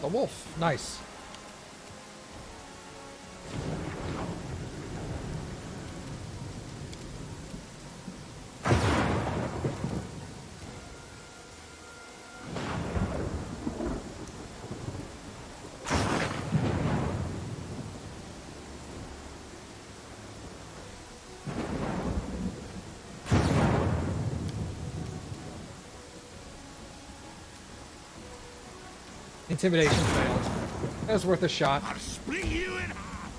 a wolf. Nice. Intimidation failed. That was worth a shot. I'll split you in half.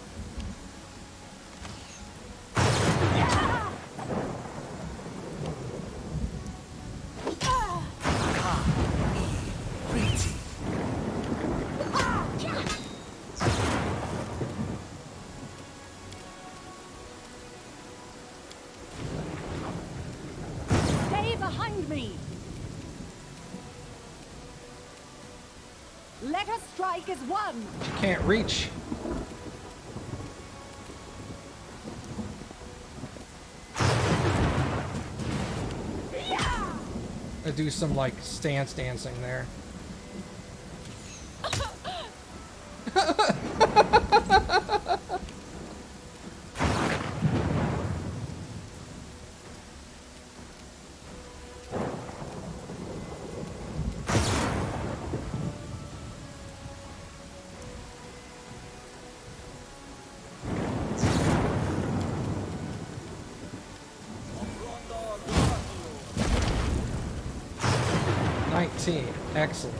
Stay behind me. Let us strike as one. She can't reach. I do some like stance dancing there. Excellent.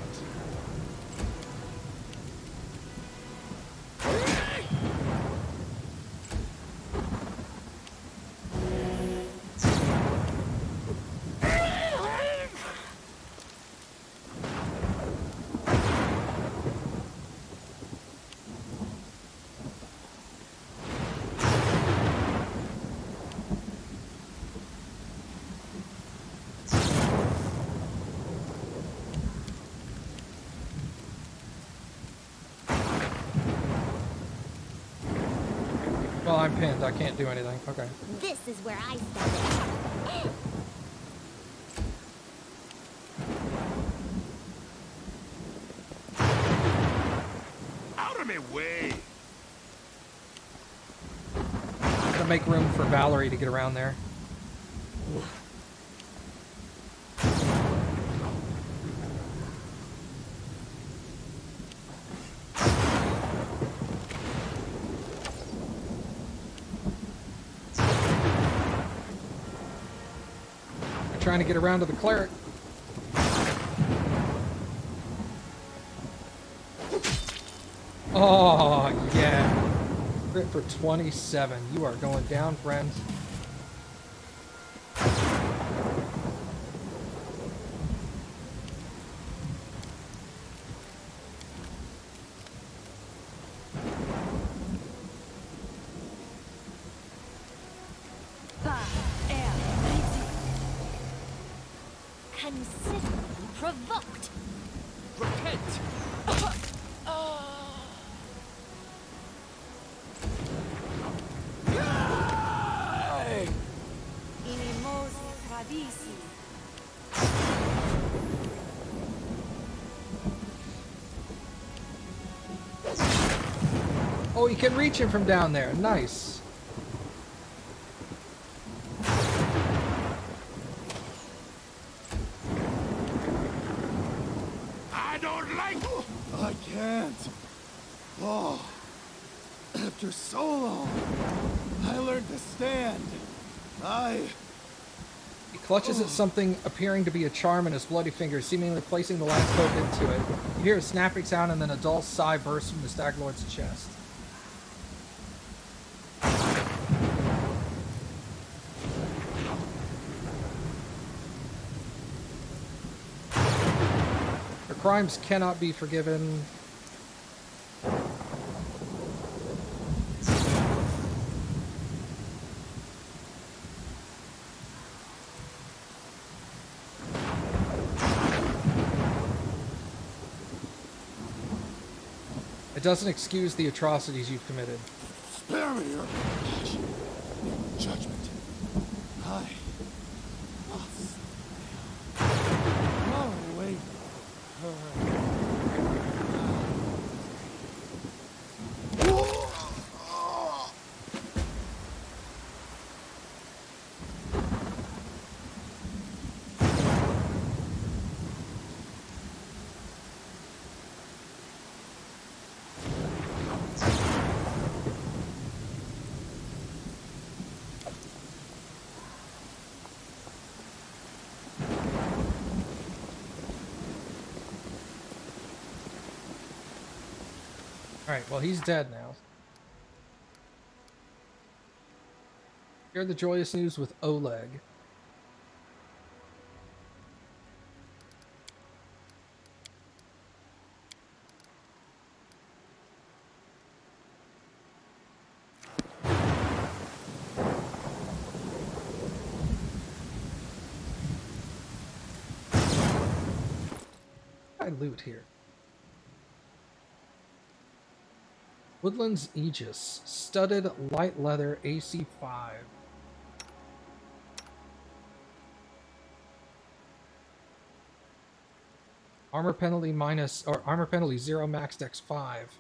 Well, I'm pinned. I can't do anything. Okay. This is where I stand. Out of my way. Gotta make room for Valerie to get around there. Trying to get around to the cleric. Oh, yeah. Crit for 27. You are going down, friends. Considerably provoked. Repent. Inimosi tradisi. Oh, you can reach him from down there. Nice. I don't like. I can't. Oh, after so long, I learned to stand. He clutches at something appearing to be a charm in his bloody fingers, seemingly placing the last hope into it. You hear a snapping sound and then a dull sigh bursts from the Stag Lord's chest. Her crimes cannot be forgiven. It doesn't excuse the atrocities you've committed. Spare me your passion, your judgment. I must await her. Alright, well, he's dead now. Share the joyous news with Oleg. I loot here. Woodlands Aegis, studded light leather AC5. Armor penalty minus, or armor penalty 0, max dex 5.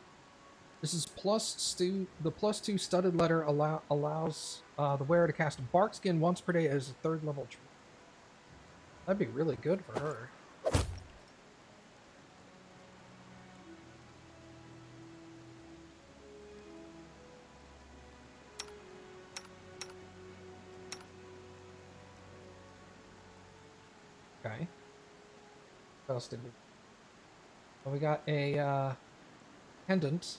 This is the +2 studded leather allows the wearer to cast Barkskin once per day as a 3rd level trait. That'd be really good for her. Okay. What else did we? Well, we got a pendant.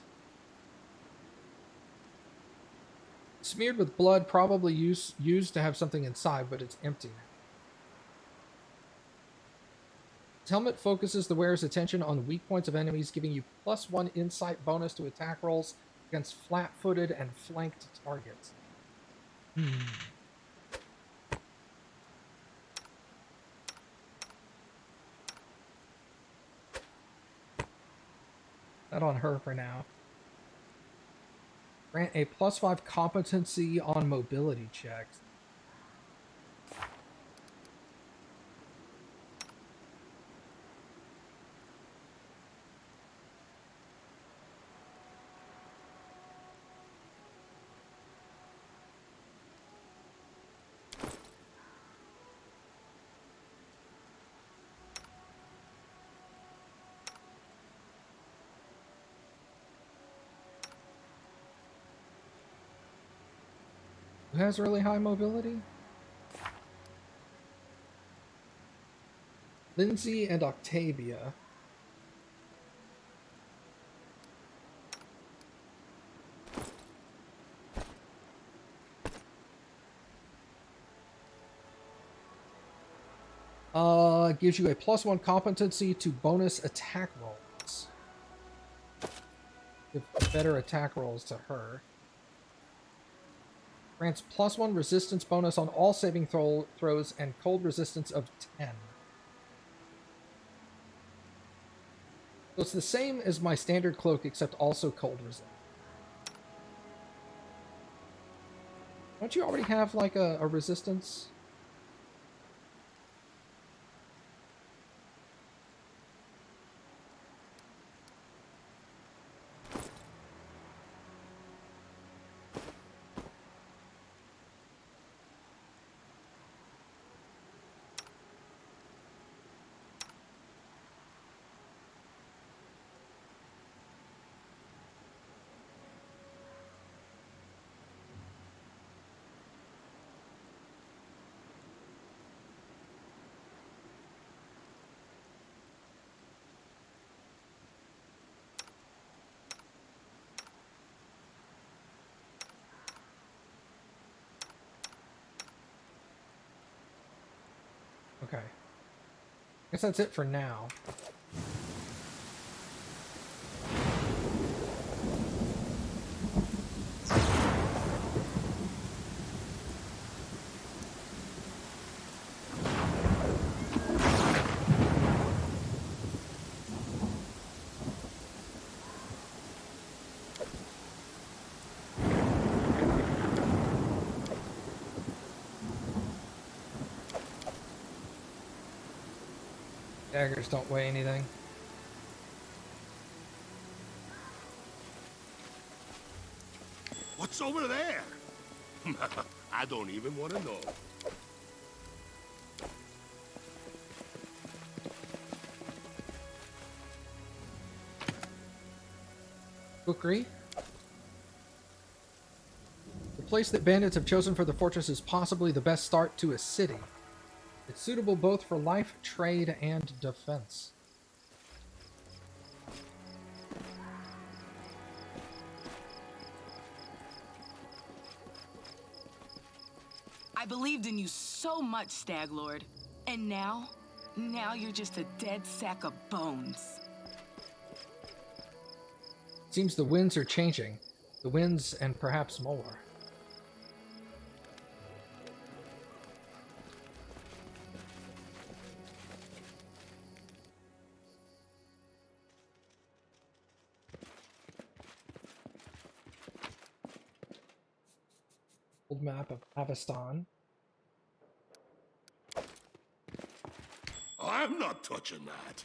Smeared with blood, probably used to have something inside, but it's empty now. This helmet focuses the wearer's attention on weak points of enemies, giving you +1 insight bonus to attack rolls against flat-footed and flanked targets. That on her for now. Grant a +5 competency on mobility checks. Who has really high mobility? Lindsay and Octavia. Gives you a +1 competency to bonus attack rolls. Give better attack rolls to her. Grants +1 resistance bonus on all saving throws and cold resistance of 10. So it's the same as my standard cloak, except also cold resist. Don't you already have like a resistance? Okay. Guess that's it for now. Daggers don't weigh anything. What's over there? I don't even want to know. Cookery. The place that bandits have chosen for the fortress is possibly the best start to a city. It's suitable both for life, trade, and defense. believed in you so much, Stag Lord. And now you're just a dead sack of bones. Seems the winds are changing. The winds and perhaps more. Old map of Avestan. I'm not touching that.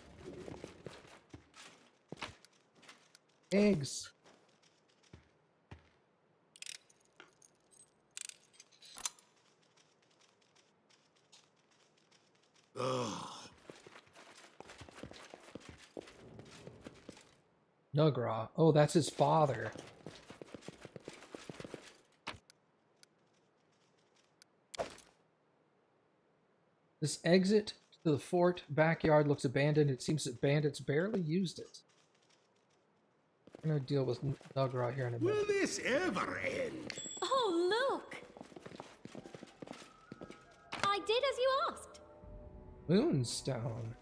Eggs. Ugh. Nugra. Oh, that's his father. This exit to the fort backyard looks abandoned. It seems that bandits barely used it. I'm gonna deal with Nugra here in a minute. Will this ever end? Oh, look! I did as you asked. Moonstone.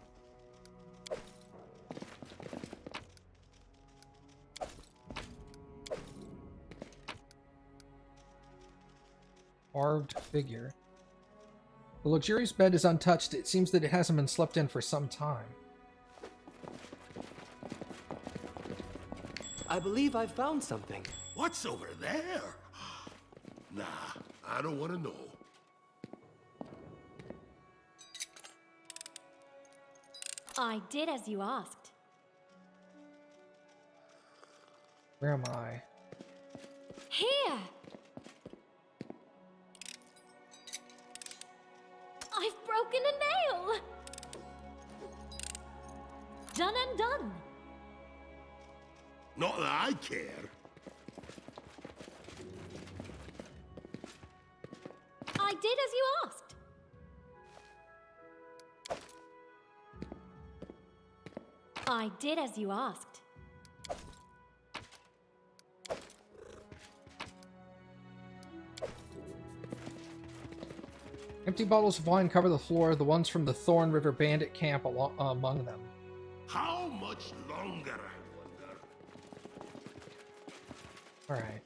Carved figure. The luxurious bed is untouched. It seems that it hasn't been slept in for some time. I believe I found something. What's over there? Nah, I don't want to know. I did as you asked. Where am I? Here! I've broken a nail! Done and done. Not that I care. I did as you asked. I did as you asked. Empty bottles of wine cover the floor, the ones from the Thorn River bandit camp among them. How much longer, I wonder? Alright.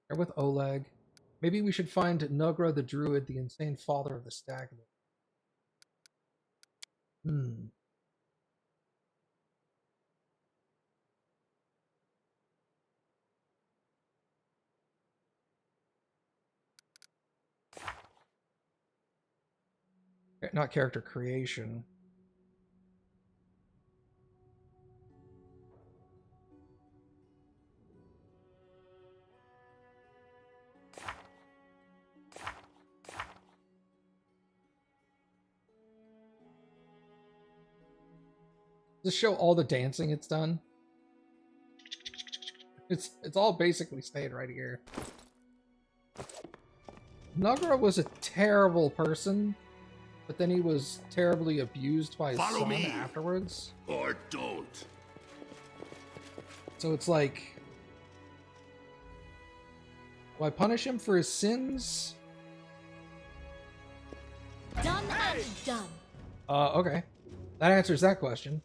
Here with Oleg. Maybe we should find Nugra the Druid, the insane father of the Stag Lord. Not character creation. Just show all the dancing it's done. It's all basically stayed right here. Nugra was a terrible person, but then he was terribly abused by his Follow son me. afterwards. Or don't. So it's like, will I punish him for his sins? Done and done. Okay. That answers that question.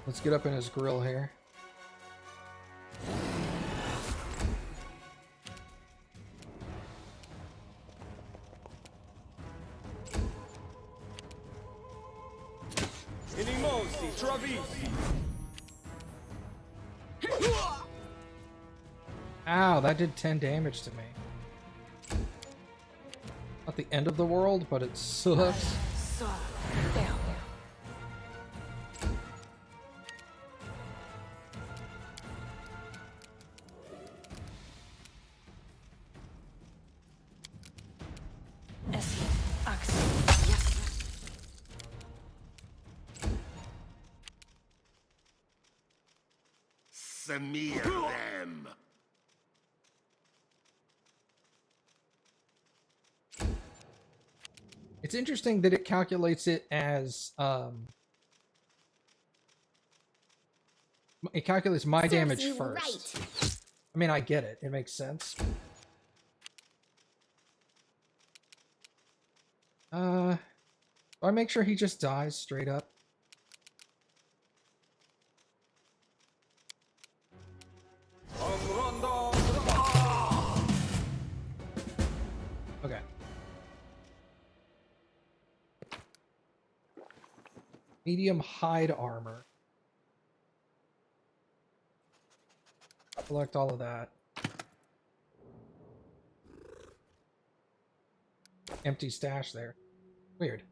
Let's get up in his grill here. Inimosi, Travisi. Ow, that did 10 damage to me. Not the end of the world, but it sucks. So, down. Smear them. It's interesting that it calculates it as it calculates my damage first. I mean, I get it. It makes sense. Do I make sure he just dies straight up? Okay. Medium hide armor. Collect all of that. Empty stash there. Weird.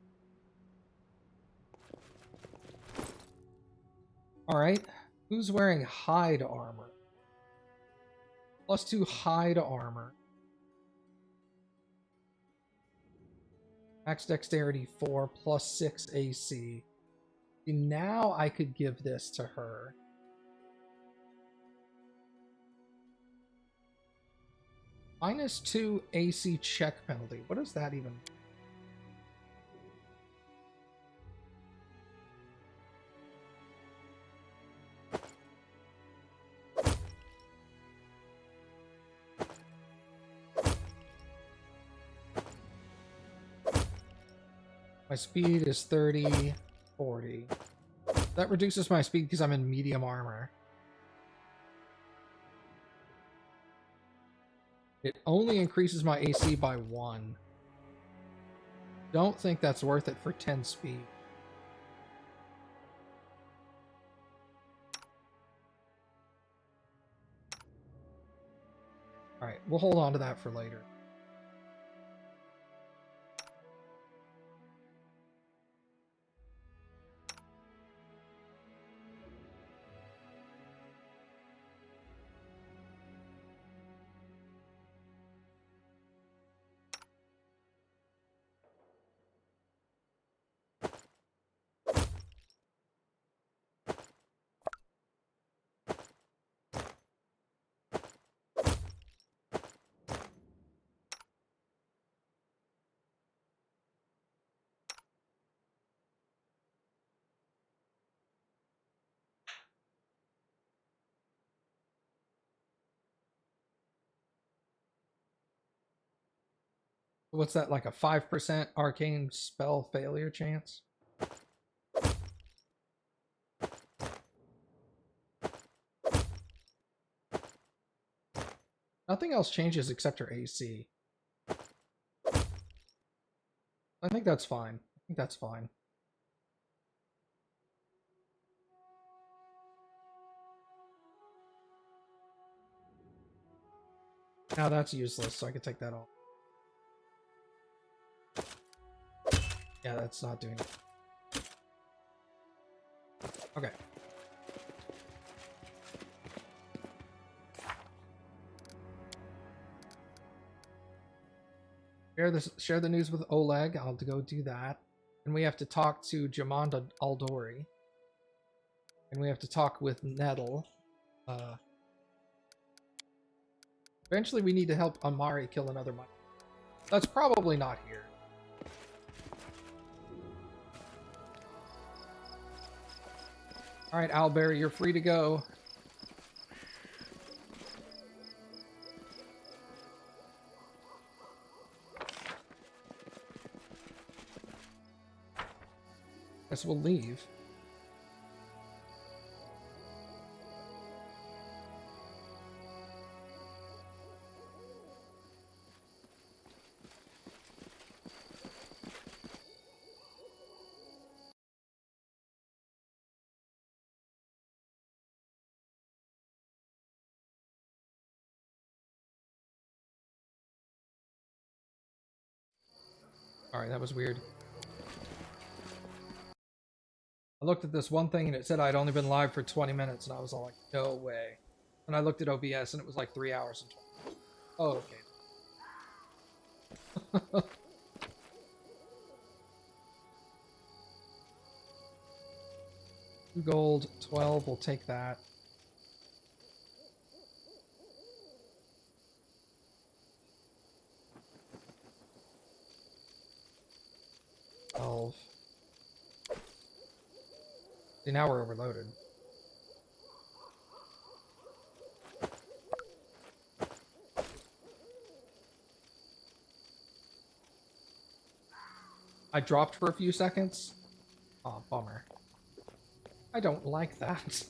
Alright. Who's wearing hide armor? +2 hide armor. Max dexterity 4, +6 AC. See, now I could give this to her. -2 AC check penalty. What does that even... My speed is 30, 40. That reduces my speed because I'm in medium armor. It only increases my AC by 1. Don't think that's worth it for 10 speed. Alright, we'll hold on to that for later. What's that, like a 5% arcane spell failure chance? Nothing else changes except her AC. I think that's fine. I think that's fine. Now that's useless, so I can take that off. Yeah, that's not doing it. Okay. Share the news with Oleg. I'll go do that. And we have to talk to Jamanda Aldori. And we have to talk with Nettle. Eventually we need to help Amari kill another mine. That's probably not here. Alright, Owlberry, you're free to go. Guess we'll leave. Alright, that was weird. I looked at this one thing and it said I'd only been live for 20 minutes and I was all like, no way. And I looked at OBS and it was like 3 hours and 20 minutes. Oh, okay. 2 gold, 12, we'll take that. See, now we're overloaded. I dropped for a few seconds. Oh, bummer. I don't like that.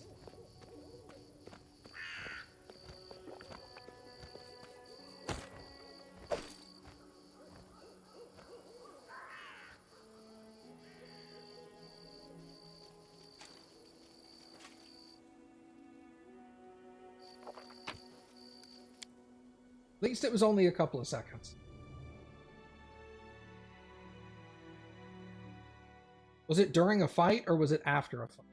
At least it was only a couple of seconds. Was it during a fight or was it after a fight?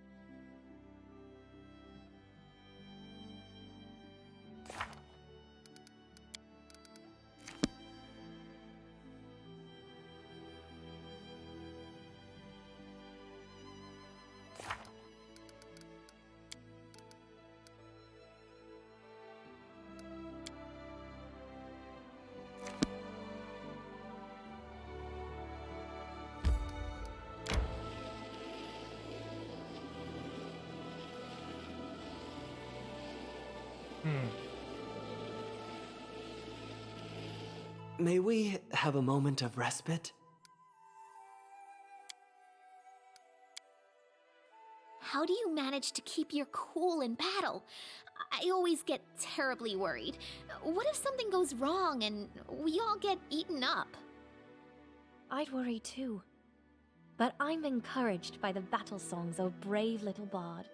May we have a moment of respite? How do you manage to keep your cool in battle? I always get terribly worried. What if something goes wrong and we all get eaten up? I'd worry too. But I'm encouraged by the battle songs of brave little bard.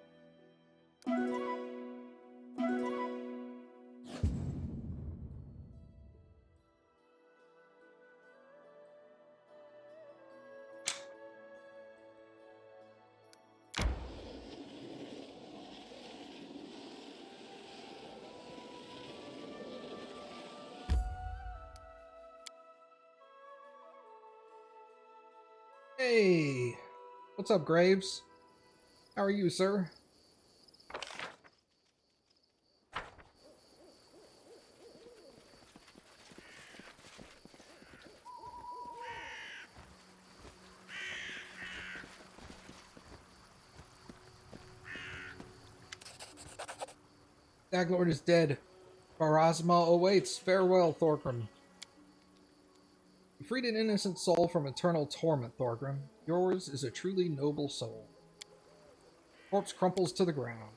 Hey! What's up, Graves? How are you, sir? Staglord is dead. Pharasma awaits. Farewell, Thorgrim. You freed an innocent soul from eternal torment, Thorgrim. Yours is a truly noble soul. Corpse crumples to the ground.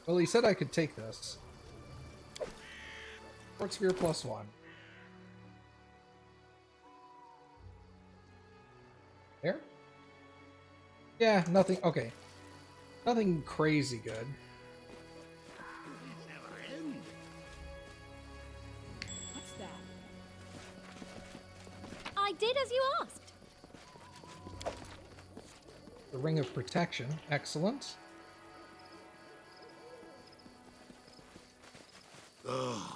Well, he said I could take this. Sport Sphere +1. There? Yeah, nothing. Okay. Nothing crazy good. What's that? I did as you asked. The Ring of Protection. Excellent. Ugh.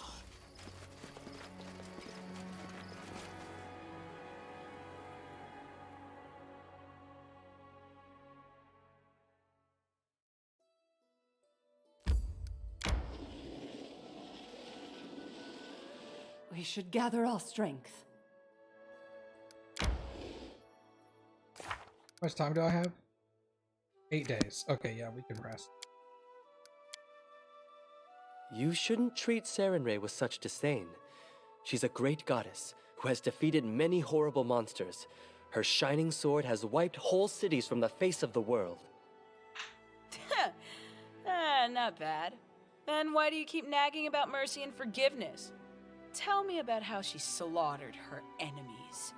We should gather our strength. How much time do I have? 8 days. Okay, yeah, we can rest. You shouldn't treat Sarenrae with such disdain. She's a great goddess who has defeated many horrible monsters. Her shining sword has wiped whole cities from the face of the world. Not bad. Then why do you keep nagging about mercy and forgiveness? Tell me about how she slaughtered her enemies.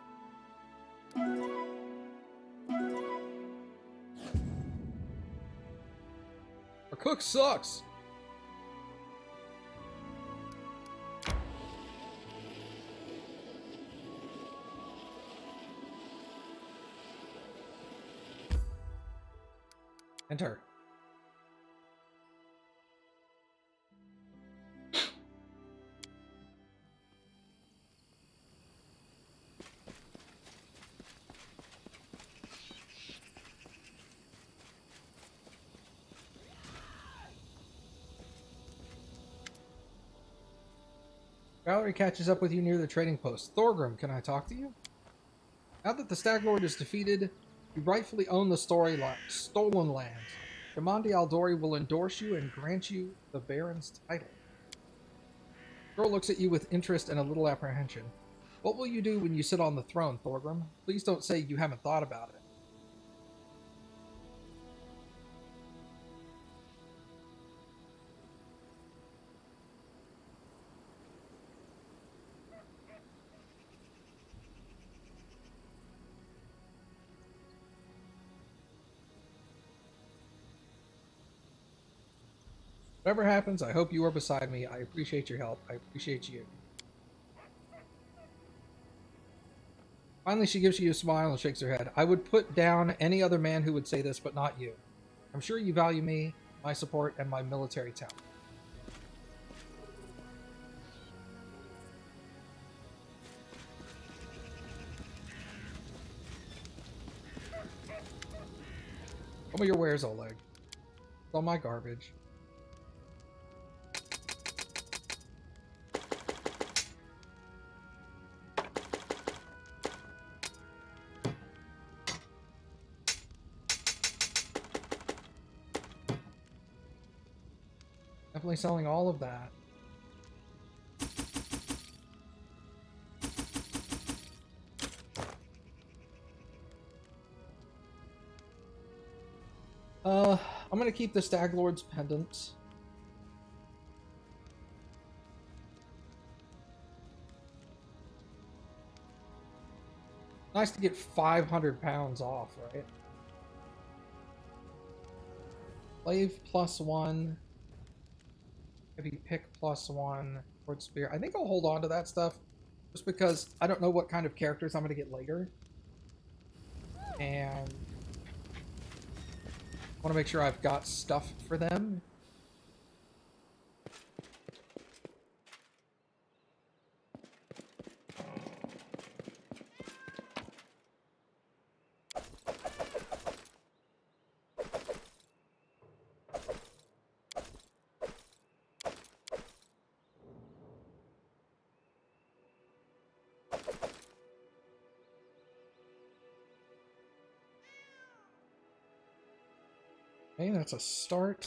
Our cook sucks! Enter. Valerie catches up with you near the trading post. Thorgrim, can I talk to you? Now that the Stag Lord is defeated, you rightfully own the stolen lands. Commandi Aldori will endorse you and grant you the Baron's title. Girl looks at you with interest and a little apprehension. What will you do when you sit on the throne, Thorgrim? Please don't say you haven't thought about it. Whatever happens, I hope you are beside me. I appreciate your help. I appreciate you. Finally, she gives you a smile and shakes her head. I would put down any other man who would say this, but not you. I'm sure you value me, my support, and my military talent. Some of your wares, Oleg. It's all my garbage. Definitely selling all of that. I'm gonna keep the Stag Lord's pendant. Nice to get 500 pounds off, right? Slave +1. Heavy pick +1. Sword spear. I think I'll hold on to that stuff just because I don't know what kind of characters I'm going to get later. And I want to make sure I've got stuff for them. Okay, that's a start.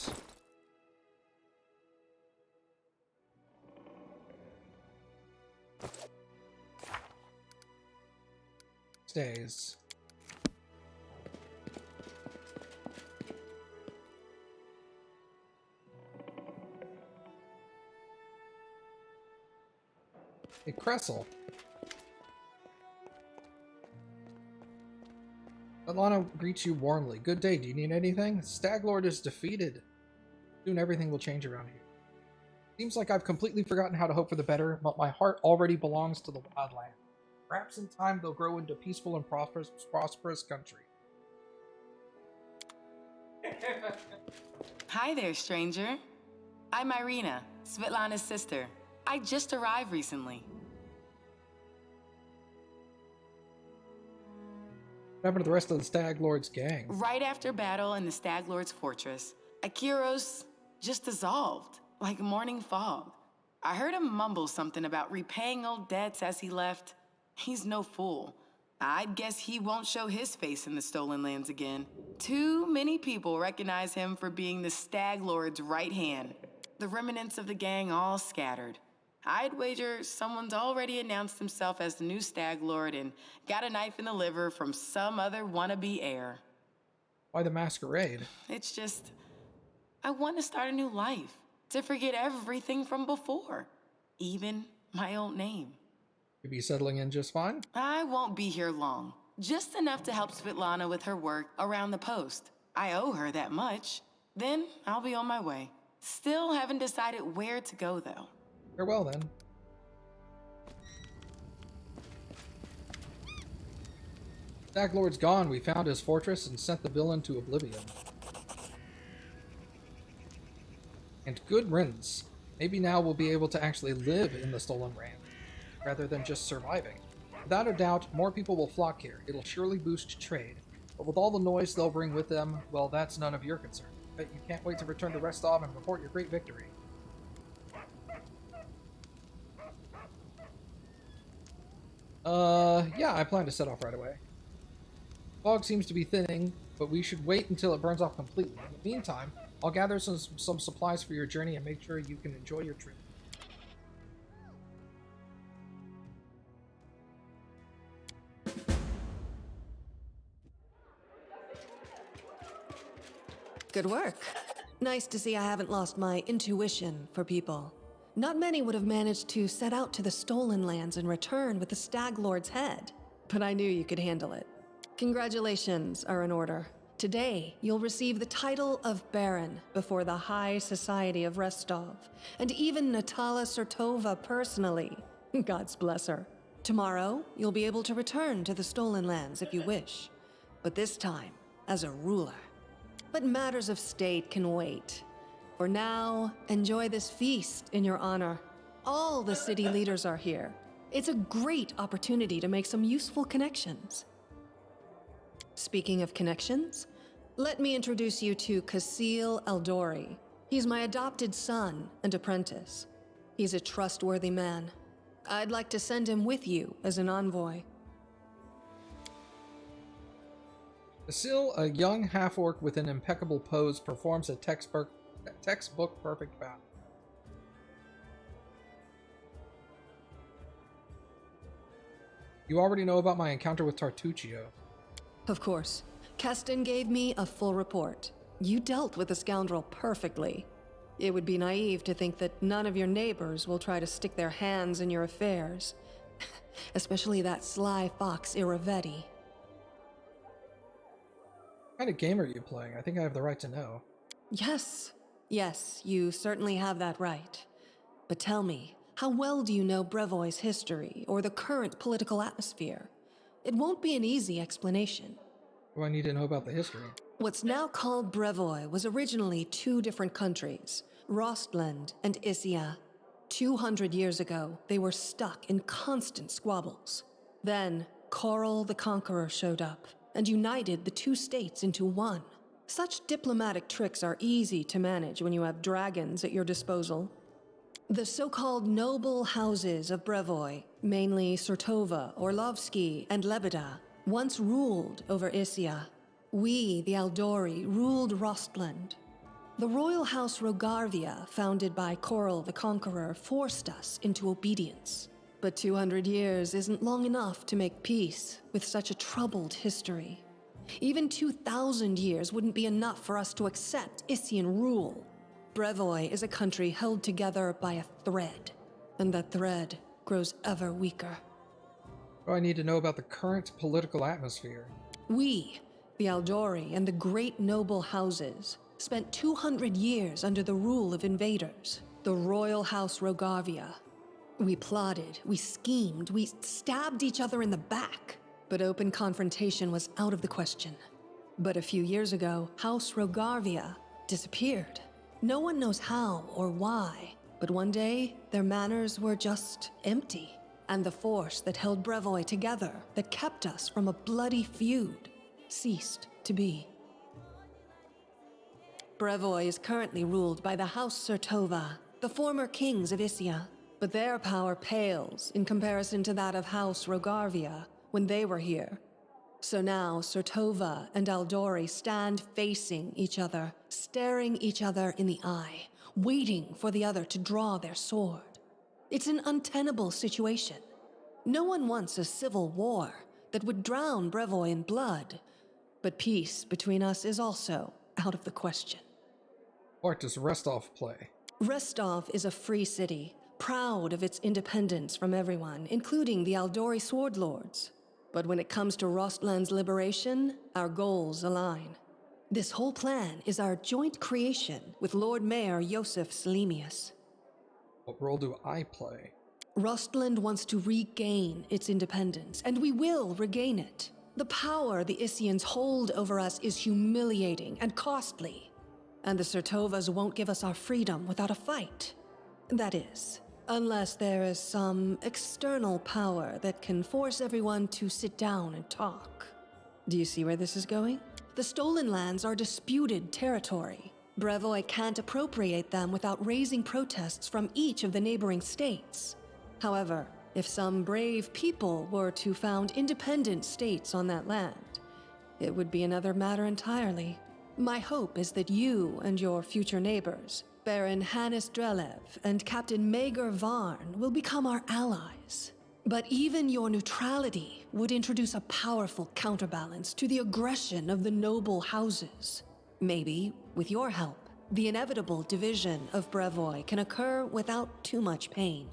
Stays. A Cressel. Alana greets you warmly. Good day, do you need anything? Staglord is defeated. Soon everything will change around here. Seems like I've completely forgotten how to hope for the better, but my heart already belongs to the wildland. Perhaps in time they'll grow into peaceful and prosperous country. Hi there, stranger. I'm Irina, Svetlana's sister. I just arrived recently. What happened to the rest of the Stag Lord's gang? Right after battle in the Stag Lord's fortress, Akiros just dissolved, like morning fog. I heard him mumble something about repaying old debts as he left. He's no fool. I'd guess he won't show his face in the stolen lands again. Too many people recognize him for being the Stag Lord's right hand. The remnants of the gang all scattered. I'd wager someone's already announced himself as the new Stag Lord and got a knife in the liver from some other wannabe heir. Why the masquerade? It's just, I want to start a new life, to forget everything from before, even my old name. You'll be settling in just fine? I won't be here long, just enough to help Svetlana with her work around the post. I owe her that much. Then I'll be on my way. Still haven't decided where to go, though. Farewell, then. Stag Lord's gone. We found his fortress and sent the villain to oblivion. And good riddance. Maybe now we'll be able to actually live in the Stolen Land, rather than just surviving. Without a doubt, more people will flock here. It'll surely boost trade. But with all the noise they'll bring with them, well, that's none of your concern. Bet you can't wait to return to Restov and report your great victory. Yeah, I plan to set off right away. Fog seems to be thinning, but we should wait until it burns off completely. In the meantime, I'll gather some supplies for your journey and make sure you can enjoy your trip. Good work. Nice to see I haven't lost my intuition for people. Not many would have managed to set out to the Stolen Lands and return with the Stag Lord's head, but I knew you could handle it. Congratulations are in order. Today, you'll receive the title of Baron before the High Society of Restov, and even Natala Sertova personally. God's bless her. Tomorrow, you'll be able to return to the Stolen Lands if you wish, but this time as a ruler. But matters of state can wait. For now, enjoy this feast in your honor. All the city leaders are here. It's a great opportunity to make some useful connections. Speaking of connections, let me introduce you to Kasil Eldori. He's my adopted son and apprentice. He's a trustworthy man. I'd like to send him with you as an envoy. Basil, a young half-orc with an impeccable pose, performs a textbook perfect bow. You already know about my encounter with Tartuccio. Of course. Keston gave me a full report. You dealt with the scoundrel perfectly. It would be naive to think that none of your neighbors will try to stick their hands in your affairs. Especially that sly fox Iravetti. What kind of game are you playing? I think I have the right to know. Yes, you certainly have that right. But tell me, how well do you know Brevoy's history or the current political atmosphere? It won't be an easy explanation. What do I need to know about the history? What's now called Brevoy was originally two different countries, Rostland and Issia. 200 years ago, they were stuck in constant squabbles. Then, Coral the Conqueror showed up and united the two states into one. Such diplomatic tricks are easy to manage when you have dragons at your disposal. The so-called noble houses of Brevoy, mainly Sertova, Orlovsky, and Lebeda, once ruled over Issia. We, the Aldori, ruled Rostland. The royal house Rogarvia, founded by Coral the Conqueror, forced us into obedience. But 200 years isn't long enough to make peace with such a troubled history. Even 2,000 years wouldn't be enough for us to accept Issian rule. Brevoy is a country held together by a thread, and that thread grows ever weaker. What do I need to know about the current political atmosphere? We, the Aldori and the great noble houses, spent 200 years under the rule of invaders, the royal house Rogarvia. We plotted, we schemed, we stabbed each other in the back, but open confrontation was out of the question. But a few years ago, House Rogarvia disappeared. No one knows how or why, but one day, their manors were just empty, and the force that held Brevoy together, that kept us from a bloody feud, ceased to be. Brevoy is currently ruled by the House Sertova, the former kings of Issia, but their power pales in comparison to that of House Rogarvia when they were here. So now Sertova and Aldori stand facing each other, staring each other in the eye, waiting for the other to draw their sword. It's an untenable situation. No one wants a civil war that would drown Brevoy in blood, but peace between us is also out of the question. What does Restov play? Restov is a free city, proud of its independence from everyone, including the Aldori Sword Lords. But when it comes to Rostland's liberation, our goals align. This whole plan is our joint creation with Lord Mayor Yosef Selimius. What role do I play? Rostland wants to regain its independence, and we will regain it. The power the Issians hold over us is humiliating and costly. And the Sertovas won't give us our freedom without a fight. That is, unless there is some external power that can force everyone to sit down and talk. Do you see where this is going? The stolen lands are disputed territory. Brevoy can't appropriate them without raising protests from each of the neighboring states. However, if some brave people were to found independent states on that land, it would be another matter entirely. My hope is that you and your future neighbors, Baron Hannes Drelev and Captain Mager Varn, will become our allies. But even your neutrality would introduce a powerful counterbalance to the aggression of the noble houses. Maybe, with your help, the inevitable division of Brevoy can occur without too much pain.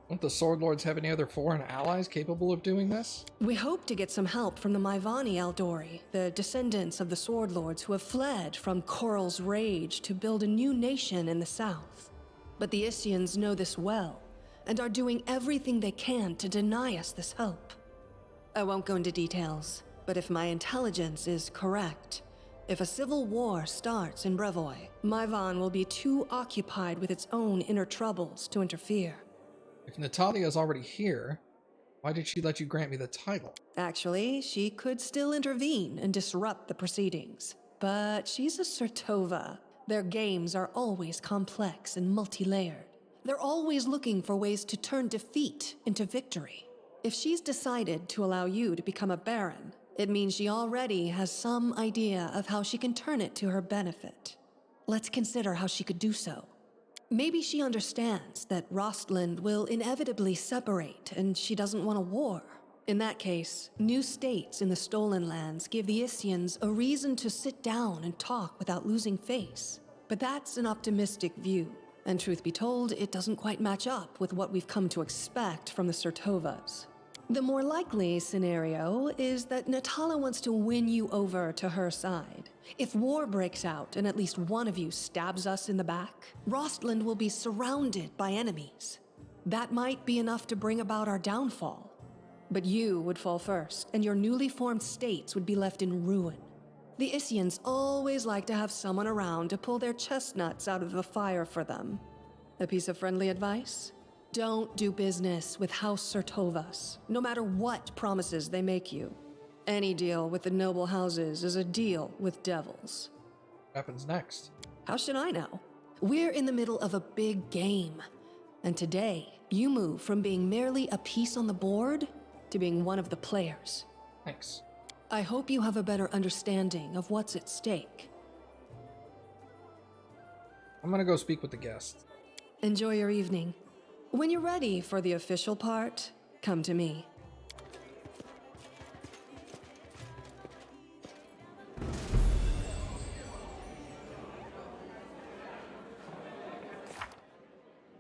Don't the Sword Lords have any other foreign allies capable of doing this? We hope to get some help from the Maivani Eldori, the descendants of the Sword Lords who have fled from Coral's rage to build a new nation in the south. But the Isians know this well, and are doing everything they can to deny us this help. I won't go into details, but if my intelligence is correct, if a civil war starts in Brevoy, Maivan will be too occupied with its own inner troubles to interfere. If Natalia is already here, why did she let you grant me the title? Actually, she could still intervene and disrupt the proceedings. But she's a Sertova. Their games are always complex and multi-layered. They're always looking for ways to turn defeat into victory. If she's decided to allow you to become a baron, it means she already has some idea of how she can turn it to her benefit. Let's consider how she could do so. Maybe she understands that Rostland will inevitably separate and she doesn't want a war. In that case, new states in the Stolen Lands give the Isians a reason to sit down and talk without losing face. But that's an optimistic view, and truth be told, it doesn't quite match up with what we've come to expect from the Sertovas. The more likely scenario is that Natala wants to win you over to her side. If war breaks out and at least one of you stabs us in the back, Rostland will be surrounded by enemies. That might be enough to bring about our downfall. But you would fall first, and your newly formed states would be left in ruin. The Isians always like to have someone around to pull their chestnuts out of the fire for them. A piece of friendly advice? Don't do business with House Sertovas, no matter what promises they make you. Any deal with the noble houses is a deal with devils. What happens next? How should I know? We're in the middle of a big game. And today, you move from being merely a piece on the board to being one of the players. Thanks. I hope you have a better understanding of what's at stake. I'm gonna go speak with the guest. Enjoy your evening. When you're ready for the official part, come to me.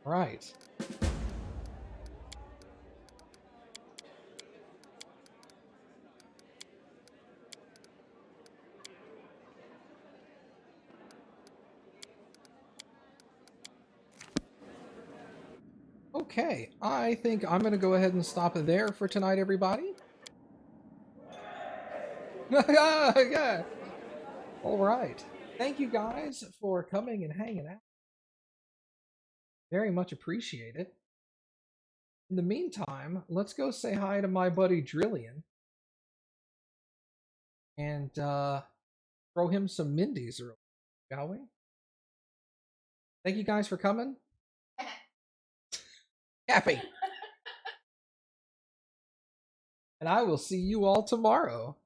Right. Okay, I think I'm going to go ahead and stop it there for tonight, everybody. Yeah. All right. Thank you guys for coming and hanging out. Very much appreciate it. In the meantime, let's go say hi to my buddy Drillian. And throw him some Mindies, shall we? Thank you guys for coming. Happy. And I will see you all tomorrow.